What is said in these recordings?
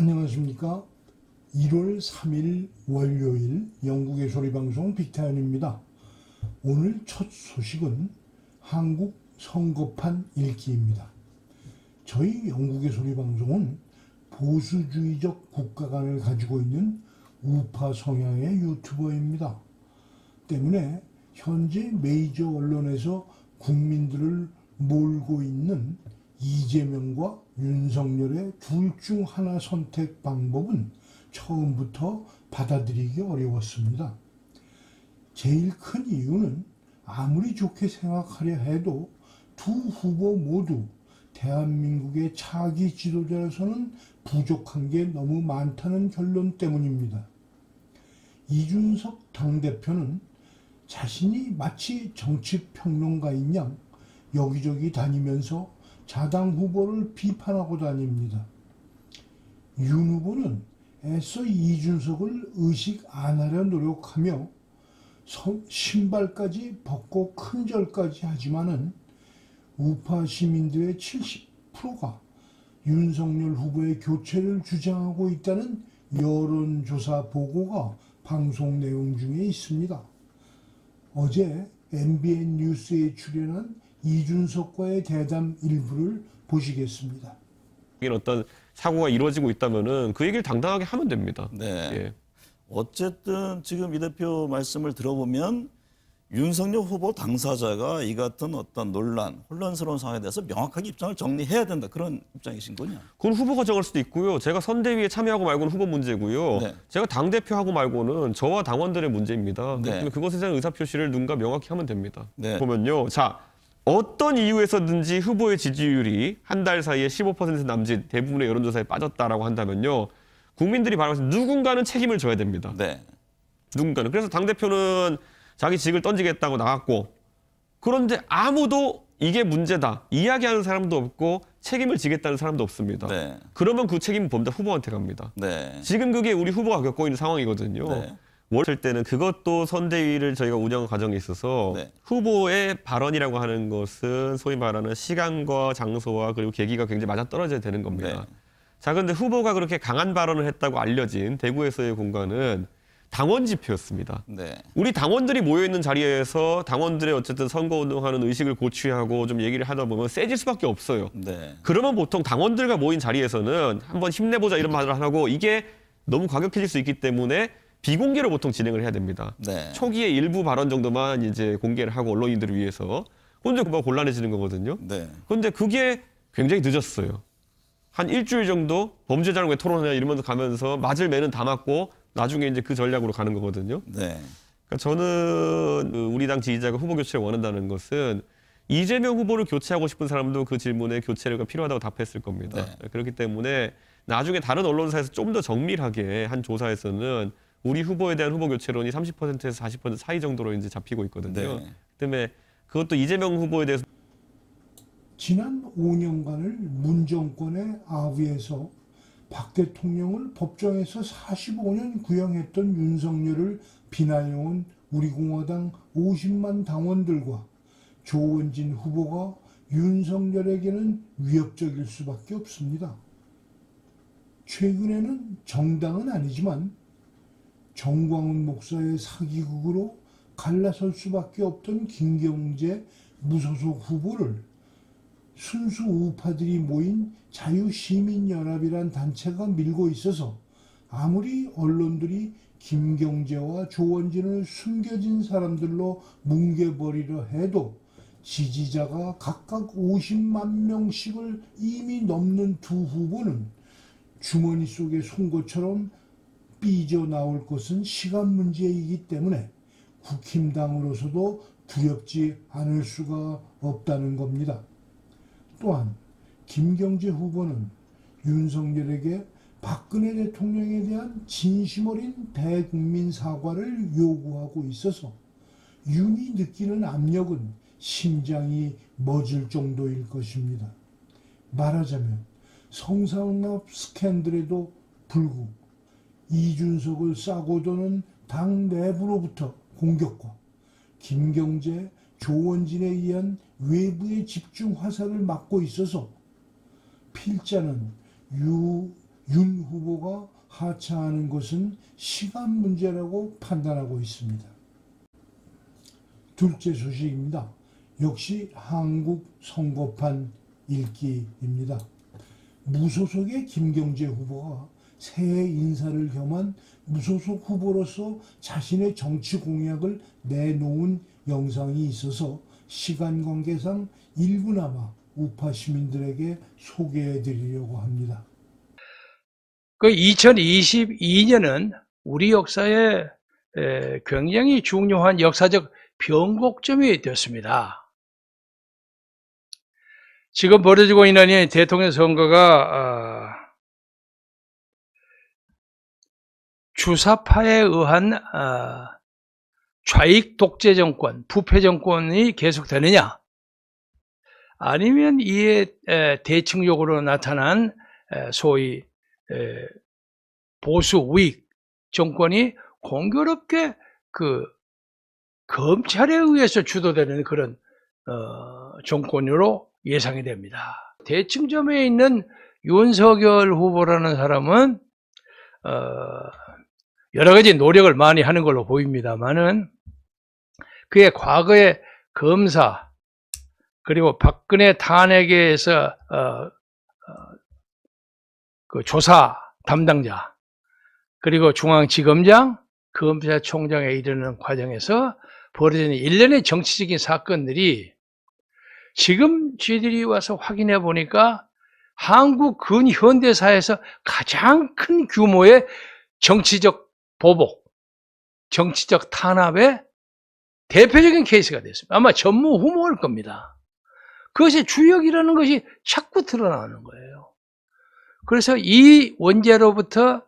안녕하십니까. 1월 3일 월요일 영국의 소리방송 빅타연입니다. 오늘 첫 소식은 한국 선거판 읽기입니다. 저희 영국의 소리방송은 보수주의적 국가관을 가지고 있는 우파 성향의 유튜버입니다. 때문에 현재 메이저 언론에서 국민들을 몰고 있는 이재명과 윤석열의 둘 중 하나 선택 방법은 처음부터 받아들이기 어려웠습니다. 제일 큰 이유는 아무리 좋게 생각하려 해도 두 후보 모두 대한민국의 차기 지도자로서는 부족한 게 너무 많다는 결론 때문입니다. 이준석 당대표는 자신이 마치 정치평론가인 양 여기저기 다니면서 자당 후보를 비판하고 다닙니다. 윤 후보는 애써 이준석을 의식 안 하려 노력하며 신발까지 벗고 큰절까지 하지만은 우파 시민들의 70%가 윤석열 후보의 교체를 주장하고 있다는 여론조사 보고가 방송 내용 중에 있습니다. 어제 MBN 뉴스에 출연한 이준석과의 대담 일부를 보시겠습니다. 어떤 사고가 이루어지고 있다면은 그 얘기를 당당하게 하면 됩니다. 네. 예. 어쨌든 지금 이 대표 말씀을 들어보면 윤석열 후보 당사자가 이 같은 어떤 논란, 혼란스러운 상황에 대해서 명확하게 입장을 정리해야 된다. 그런 입장이신군요. 그건 후보가 정할 수도 있고요. 제가 선대위에 참여하고 말고는 후보 문제고요. 네. 제가 당대표하고 말고는 저와 당원들의 문제입니다. 네. 그것에 대한 의사표시를 누군가 명확히 하면 됩니다. 네. 보면요. 자, 어떤 이유에서든지 후보의 지지율이 한 달 사이에 15% 남짓 대부분의 여론조사에 빠졌다라고 한다면요. 국민들이 바라면서 누군가는 책임을 져야 됩니다. 네. 누군가는. 그래서 당대표는 자기 직을 던지겠다고 나갔고, 그런데 아무도 이게 문제다 이야기하는 사람도 없고 책임을 지겠다는 사람도 없습니다. 네. 그러면 그 책임은 범다 후보한테 갑니다. 네. 지금 그게 우리 후보가 겪고 있는 상황이거든요. 네. 월할 때는 그것도 선대위를 저희가 운영 과정에 있어서 네. 후보의 발언이라고 하는 것은 소위 말하는 시간과 장소와 그리고 계기가 굉장히 맞아떨어져야 되는 겁니다. 네. 자, 그런데 후보가 그렇게 강한 발언을 했다고 알려진 대구에서의 공간은 당원 집회였습니다. 네. 우리 당원들이 모여있는 자리에서 당원들의 어쨌든 선거운동하는 의식을 고취하고 좀 얘기를 하다 보면 세질 수밖에 없어요. 네. 그러면 보통 당원들과 모인 자리에서는 한번 힘내보자 이런 말을 하고 이게 너무 과격해질 수 있기 때문에 비공개로 보통 진행을 해야 됩니다. 네. 초기에 일부 발언 정도만 이제 공개를 하고 언론인들을 위해서. 그런데 금방 곤란해지는 거거든요. 네. 그런데 그게 굉장히 늦었어요. 한 일주일 정도 범죄자랑 왜 토론하냐 이러면서 가면서 맞을 매는 다 맞고 나중에 이제 그 전략으로 가는 거거든요. 네. 그러니까 저는 우리 당 지지자가 후보 교체를 원한다는 것은 이재명 후보를 교체하고 싶은 사람도 그 질문에 교체가 필요하다고 답했을 겁니다. 네. 그렇기 때문에 나중에 다른 언론사에서 좀 더 정밀하게 한 조사에서는 우리 후보에 대한 후보 교체론이 30%에서 40% 사이 정도로 이제 잡히고 있거든요. 네. 그다음에 그것도 이재명 후보에 대해서 지난 5년간을 문정권의 아우에서 박 대통령을 법정에서 45년 구형했던 윤석열을 비난해온 우리 공화당 50만 당원들과 조원진 후보가 윤석열에게는 위협적일 수밖에 없습니다. 최근에는 정당은 아니지만 정광훈 목사의 사기극으로 갈라설 수밖에 없던 김경재 무소속 후보를 순수 우파들이 모인 자유시민연합이란 단체가 밀고 있어서 아무리 언론들이 김경재와 조원진을 숨겨진 사람들로 뭉개버리려 해도 지지자가 각각 50만 명씩을 이미 넘는 두 후보는 주머니 속의 송곳처럼 삐져나올 것은 시간 문제이기 때문에 국힘당으로서도 두렵지 않을 수가 없다는 겁니다. 또한 김경재 후보는 윤석열에게 박근혜 대통령에 대한 진심 어린 대국민 사과를 요구하고 있어서 윤이 느끼는 압력은 심장이 멎을 정도일 것입니다. 말하자면 성상납 스캔들에도 불구 이준석을 싸고 도는 당 내부로부터 공격과 김경재, 조원진에 의한 외부의 집중 화살을 막고 있어서 필자는 윤 후보가 하차하는 것은 시간 문제라고 판단하고 있습니다. 둘째 소식입니다. 역시 한국 선거판 읽기입니다. 무소속의 김경재 후보가 새해 인사를 겸한 무소속 후보로서 자신의 정치 공약을 내놓은 영상이 있어서 시간 관계상 일부나마 우파 시민들에게 소개해 드리려고 합니다. 그 2022년은 우리 역사에 굉장히 중요한 역사적 변곡점이 되었습니다. 지금 벌어지고 있는 대통령 선거가 주사파에 의한 좌익 독재 정권, 부패 정권이 계속되느냐, 아니면 이에 대칭적으로 나타난 소위 보수 우익 정권이 공교롭게 그 검찰에 의해서 주도되는 그런 정권으로 예상이 됩니다. 대칭점에 있는 윤석열 후보라는 사람은 여러 가지 노력을 많이 하는 걸로 보입니다만은 그의 과거의 검사 그리고 박근혜 탄핵에 의해서 그 조사 담당자 그리고 중앙지검장, 검찰총장에 이르는 과정에서 벌어지는 일련의 정치적인 사건들이 지금 저희들이 와서 확인해 보니까 한국 근현대사에서 가장 큰 규모의 정치적 보복, 정치적 탄압의 대표적인 케이스가 됐습니다. 아마 전무후무할 겁니다. 그것의 주역이라는 것이 자꾸 드러나는 거예요. 그래서 이 원죄로부터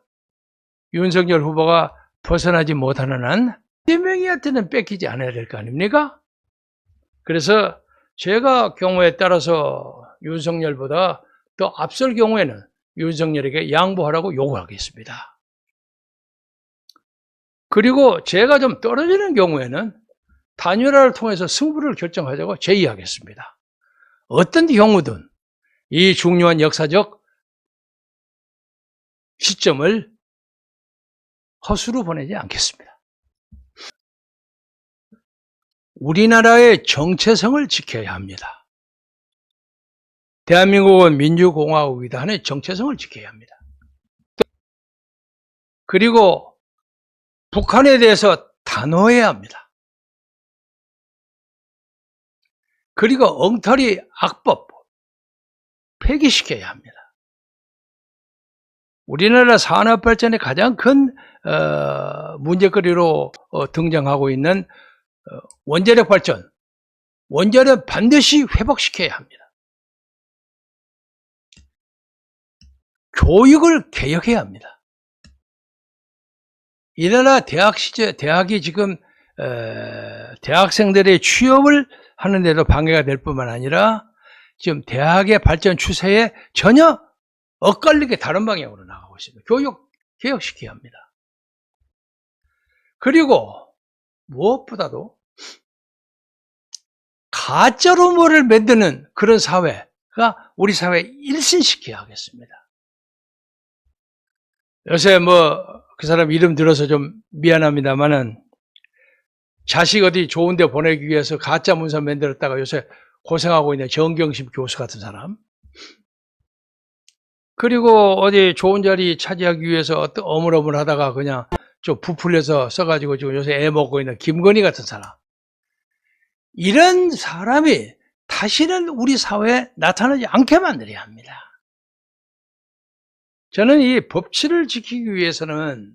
윤석열 후보가 벗어나지 못하는 한 이재명이한테는 뺏기지 않아야 될 거 아닙니까? 그래서 제가 경우에 따라서 윤석열보다 더 앞설 경우에는 윤석열에게 양보하라고 요구하겠습니다. 그리고 제가 좀 떨어지는 경우에는 단일화를 통해서 승부를 결정하자고 제의하겠습니다. 어떤 경우든 이 중요한 역사적 시점을 허수로 보내지 않겠습니다. 우리나라의 정체성을 지켜야 합니다. 대한민국은 민주공화국이다 하는 정체성을 지켜야 합니다. 그리고 북한에 대해서 단호해야 합니다. 그리고 엉터리 악법 폐기시켜야 합니다. 우리나라 산업 발전의 가장 큰 문제거리로 등장하고 있는 원자력 발전, 원자력 반드시 회복시켜야 합니다. 교육을 개혁해야 합니다. 이 나라 대학 시절, 대학이 지금 대학생들의 취업을 하는데도 방해가 될 뿐만 아니라 지금 대학의 발전 추세에 전혀 엇갈리게 다른 방향으로 나가고 있습니다. 교육 개혁시켜야 합니다. 그리고 무엇보다도 가짜 루머를 만드는 그런 사회가 우리 사회에 일신시켜야 하겠습니다. 요새 그 사람 이름 들어서 좀 미안합니다만은 자식 어디 좋은 데 보내기 위해서 가짜 문서 만들었다가 요새 고생하고 있는 정경심 교수 같은 사람, 그리고 어디 좋은 자리 차지하기 위해서 어떤 어물어물 하다가 그냥 좀 부풀려서 써가지고 지금 요새 애 먹고 있는 김건희 같은 사람, 이런 사람이 다시는 우리 사회에 나타나지 않게 만들어야 합니다. 저는 이 법치를 지키기 위해서는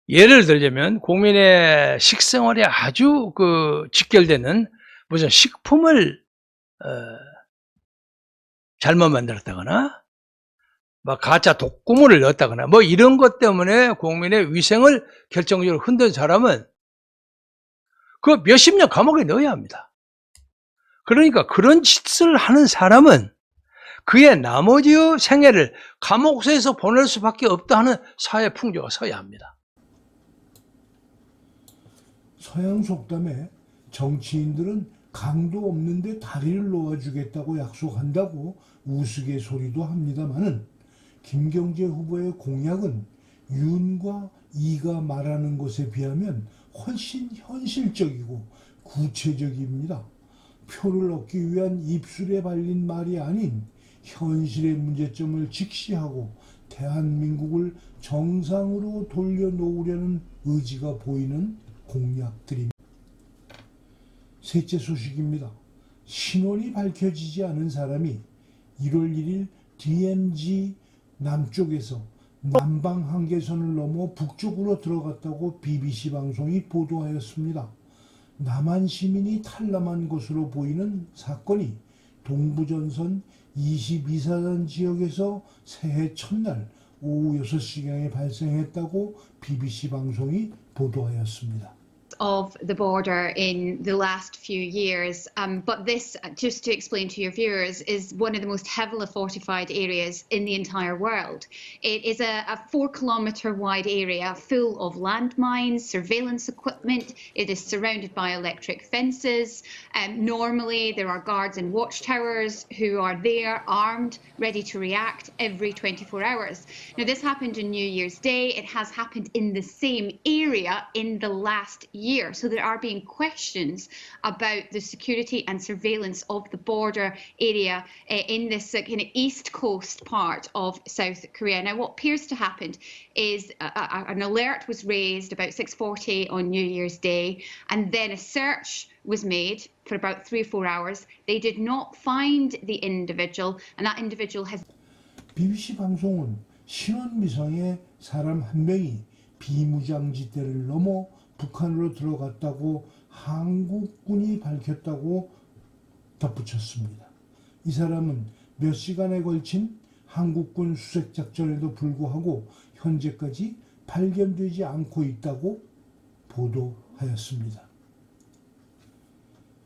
예를 들자면 국민의 식생활에 아주 직결되는 무슨 식품을 잘못 만들었다거나 막 가짜 독고물을 넣었다거나 이런 것 때문에 국민의 위생을 결정적으로 흔든 사람은 그 몇십 년 감옥에 넣어야 합니다. 그러니까 그런 짓을 하는 사람은 그의 나머지 생애를 감옥에서 보낼 수밖에 없다 하는 사회 풍조가 서야 합니다. 서양 속담에 정치인들은 강도 없는데 다리를 놓아주겠다고 약속한다고 우스갯소리도 합니다마는 김경재 후보의 공약은 윤과 이가 말하는 것에 비하면 훨씬 현실적이고 구체적입니다. 표를 얻기 위한 입술에 발린 말이 아닌 현실의 문제점을 직시하고 대한민국을 정상으로 돌려놓으려는 의지가 보이는 공약들입니다. 셋째 소식입니다. 신원이 밝혀지지 않은 사람이 1월 1일 DMZ 남쪽에서 남방 한계선을 넘어 북쪽으로 들어갔다고 BBC 방송이 보도하였습니다. 남한 시민이 탈남한 것으로 보이는 사건이 동부전선 22사단 지역에서 새해 첫날 오후 6시경에 발생했다고 BBC 방송이 보도하였습니다. Of the border in the last few years, but this, just to explain to your viewers, is one of the most heavily fortified areas in the entire world. It is a 4-kilometre wide area full of landmines, surveillance equipment. It is surrounded by electric fences. Normally there are guards and watchtowers who are there armed, ready to react every 24 hours. Now this happened on New Year's Day. It has happened in the same area in the last year. So there are being questions about the security and surveillance of the border area in this kind of east coast part of South Korea. Now, what appears to happen is an alert was raised about 6:40 on New Year's Day, and then a search was made for about 3 or 4 hours. They did not find the individual, and that individual has. BBC 방송은 신원미상의 사람 한 명이 비무장지대를 넘어 북한으로 들어갔다고 한국군이 밝혔다고 덧붙였습니다. 이 사람은 몇 시간에 걸친 한국군 수색작전에도 불구하고 현재까지 발견되지 않고 있다고 보도하였습니다.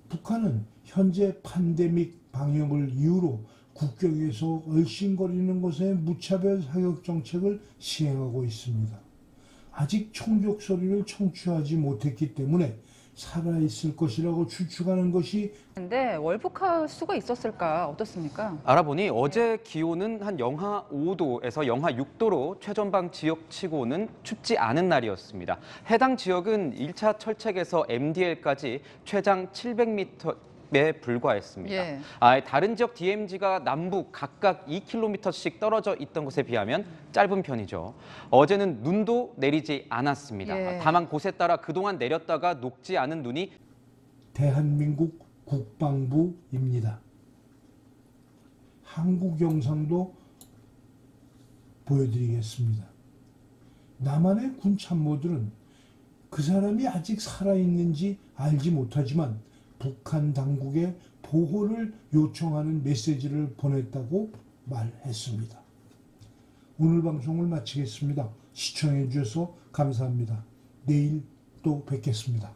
북한은 현재 팬데믹 방역을 이유로 국경에서 얼씬거리는 것에 무차별 사격 정책을 시행하고 있습니다. 아직 총격 소리를 청취하지 못했기 때문에 살아있을 것이라고 추측하는 것이 근데 월북할 수가 있었을까? 어떻습니까? 알아보니 어제 기온은 한 영하 5도에서 영하 6도로 최전방 지역치고는 춥지 않은 날이었습니다. 해당 지역은 1차 철책에서 MDL까지 최장 700m에 불과했습니다. 예. 다른 지역 DMZ가 남북 각각 2km씩 떨어져 있던 곳에 비하면 짧은 편이죠. 어제는 눈도 내리지 않았습니다. 예. 다만 곳에 따라 그동안 내렸다가 녹지 않은 눈이 대한민국 국방부입니다. 한국 영상도 보여드리겠습니다. 남한의 군 참모들은 그 사람이 아직 살아있는지 알지 못하지만 북한 당국에 보호를 요청하는 메시지를 보냈다고 말했습니다. 오늘 방송을 마치겠습니다. 시청해 주셔서 감사합니다. 내일 또 뵙겠습니다.